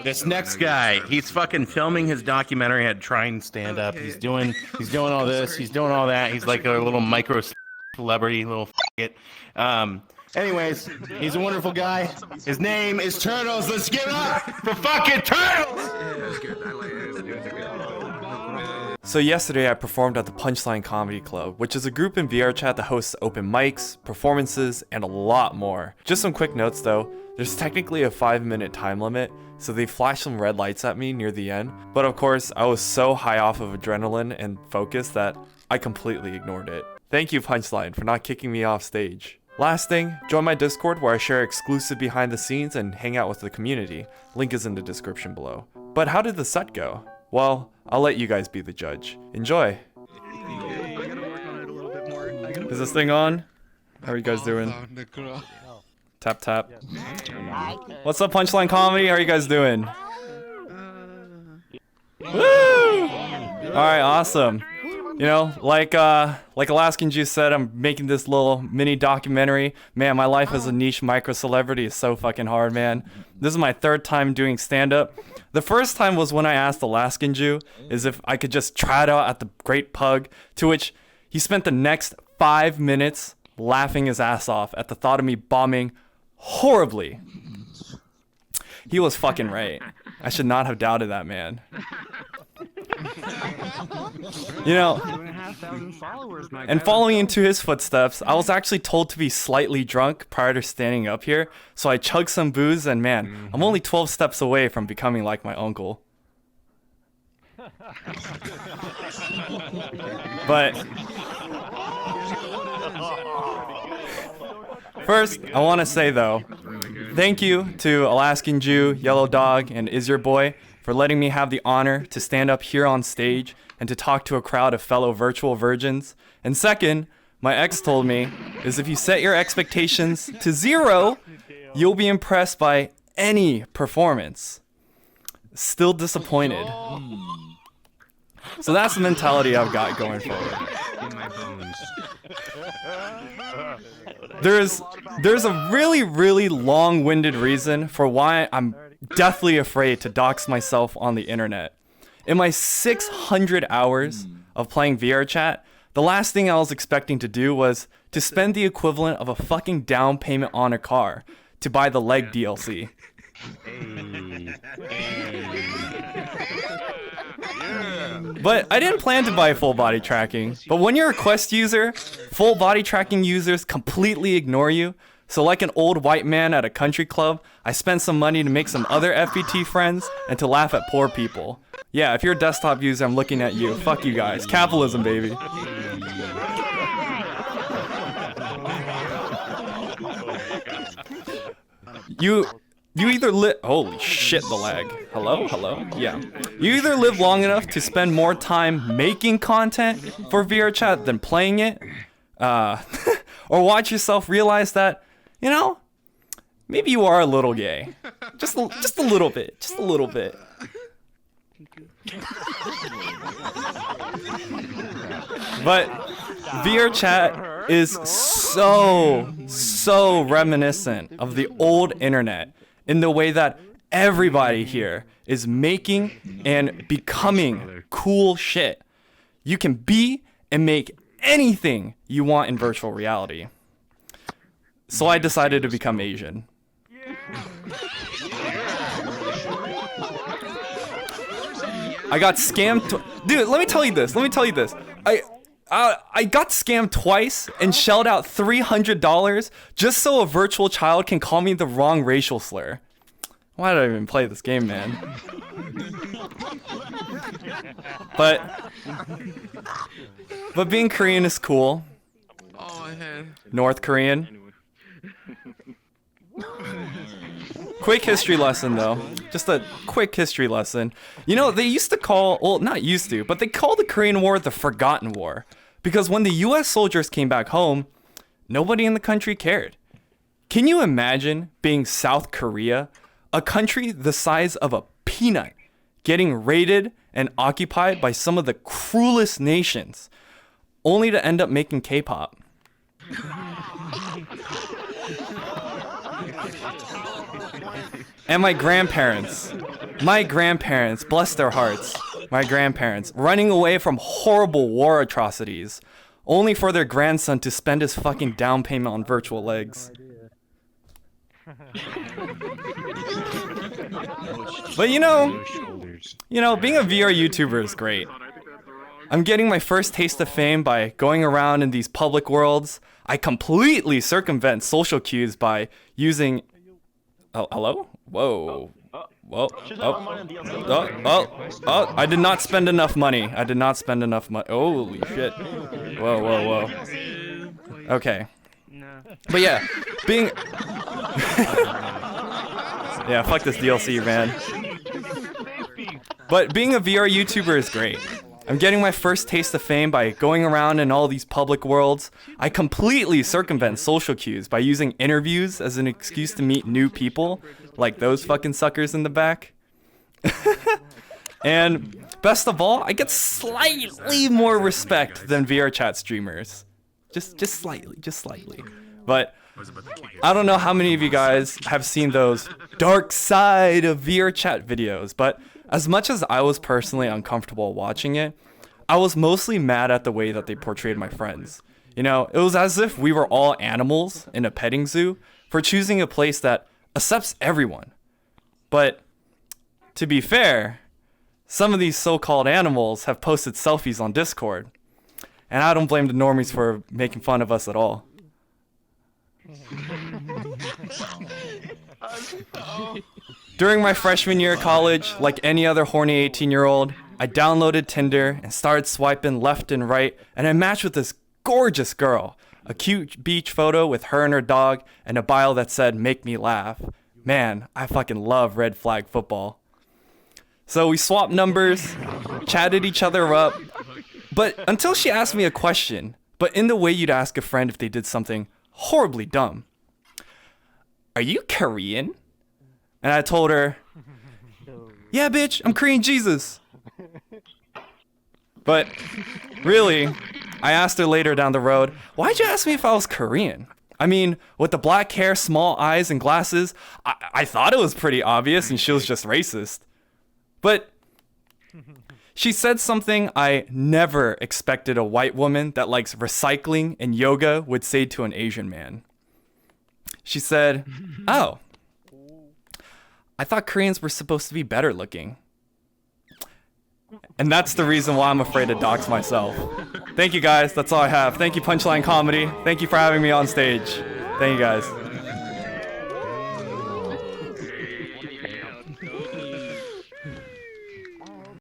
This next guy, he's fucking filming his documentary at Trying Stand Up. He's doing all this. He's doing all that. He's like a little micro celebrity, little it. Anyways, he's a wonderful guy. His name is Turtles. Let's give it up for fucking Turtles! So yesterday I performed at the Punchline Comedy Club, which is a group in VRChat that hosts open mics, performances, and a lot more. Just some quick notes though, there's technically a 5-minute time limit, so they flashed some red lights at me near the end, but of course I was so high off of adrenaline and focus that I completely ignored it. Thank you Punchline for not kicking me off stage. Last thing, join my Discord where I share exclusive behind the scenes and hang out with the community. Link is in the description below. But how did the set go? Well, I'll let you guys be the judge. Enjoy! Is this thing on? How are you guys doing? Tap tap. What's up Punchline Comedy? How are you guys doing? Woo! Alright, awesome. You know, like AlaskanJew said, I'm making this little mini documentary. Man, my life as a niche micro celebrity is so fucking hard, man. This is my 3rd time doing stand-up. The first time was when I asked AlaskanJew is if I could just try it out at the Great Pug, to which he spent the next 5 minutes laughing his ass off at the thought of me bombing horribly. He was fucking right. I should not have doubted that man. You know, and following into his footsteps, I was actually told to be slightly drunk prior to standing up here, so I chugged some booze and man, I'm only 12 steps away from becoming like my uncle. But first, I want to say though, thank you to AlaskanJew, YellowDog, and IsYourBoi for letting me have the honor to stand up here on stage and to talk to a crowd of fellow virtual virgins. And second, my ex told me, is if you set your expectations to 0, you'll be impressed by any performance. Still disappointed. So that's the mentality I've got going forward. There's a really long-winded reason for why I'm deathly afraid to dox myself on the internet. In my 600 hours of playing VRChat, the last thing I was expecting to do was to spend the equivalent of a fucking down payment on a car to buy the leg DLC. But I didn't plan to buy full body tracking. But when you're a Quest user, full body tracking users completely ignore you. So like an old white man at a country club, I spent some money to make some other FBT friends and to laugh at poor people. Yeah, if you're a desktop user, I'm looking at you. Fuck you guys. Capitalism, baby. You either live... Holy shit, the lag. Hello? Yeah. You either live long enough to spend more time making content for VRChat than playing it, or watch yourself realize that, you know, maybe you are a little gay. Just a little bit. Just a little bit. But VRChat is so reminiscent of the old internet in the way that everybody here is making and becoming cool shit. You can be and make anything you want in virtual reality. So I decided to become Asian. I got scammed. Dude, let me tell you this. I got scammed twice and shelled out $300 just so a virtual child can call me the wrong racial slur. Why did I even play this game, man? But being Korean is cool. North Korean. Quick history lesson though. Just a quick history lesson. You know, they used to call, well, not used to, but they called the Korean War the Forgotten War. Because when the US soldiers came back home, nobody in the country cared. Can you imagine being South Korea, a country the size of a peanut, getting raided and occupied by some of the cruelest nations, only to end up making K-pop? And my grandparents, bless their hearts, my grandparents, running away from horrible war atrocities, only for their grandson to spend his fucking down payment on virtual legs. But you know, being a VR YouTuber is great. I'm getting my first taste of fame by going around in these public worlds. I completely circumvent social cues by using... Oh, hello? Whoa. Whoa. Oh, I did not spend enough money. Holy shit. Whoa. Okay. But yeah, being... Yeah, fuck this DLC, man. But being a VR YouTuber is great. I'm getting my first taste of fame by going around in all these public worlds. I completely circumvent social cues by using interviews as an excuse to meet new people, like those fucking suckers in the back. And best of all, I get slightly more respect than VRChat streamers. Just slightly. But I don't know how many of you guys have seen those dark side of VRChat videos, but as much as I was personally uncomfortable watching it, I was mostly mad at the way that they portrayed my friends. You know, it was as if we were all animals in a petting zoo for choosing a place that accepts everyone. But to be fair, some of these so-called animals have posted selfies on Discord, and I don't blame the normies for making fun of us at all. During my freshman year of college, like any other horny 18-year-old, I downloaded Tinder and started swiping left and right, and I matched with this gorgeous girl. A cute beach photo with her and her dog, and a bio that said, "Make me laugh." Man, I fucking love red flag football. So we swapped numbers, chatted each other up, but until she asked me a question, but in the way you'd ask a friend if they did something horribly dumb. "Are you Korean?" And I told her, "Yeah, bitch, I'm Korean Jesus." But really, I asked her later down the road, "Why'd you ask me if I was Korean?" I mean, with the black hair, small eyes, and glasses, I thought it was pretty obvious and she was just racist. But she said something I never expected a white woman that likes recycling and yoga would say to an Asian man. She said, "Oh, I thought Koreans were supposed to be better looking." And that's the reason why I'm afraid to dox myself. Thank you guys, that's all I have. Thank you Punchline Comedy. Thank you for having me on stage. Thank you guys.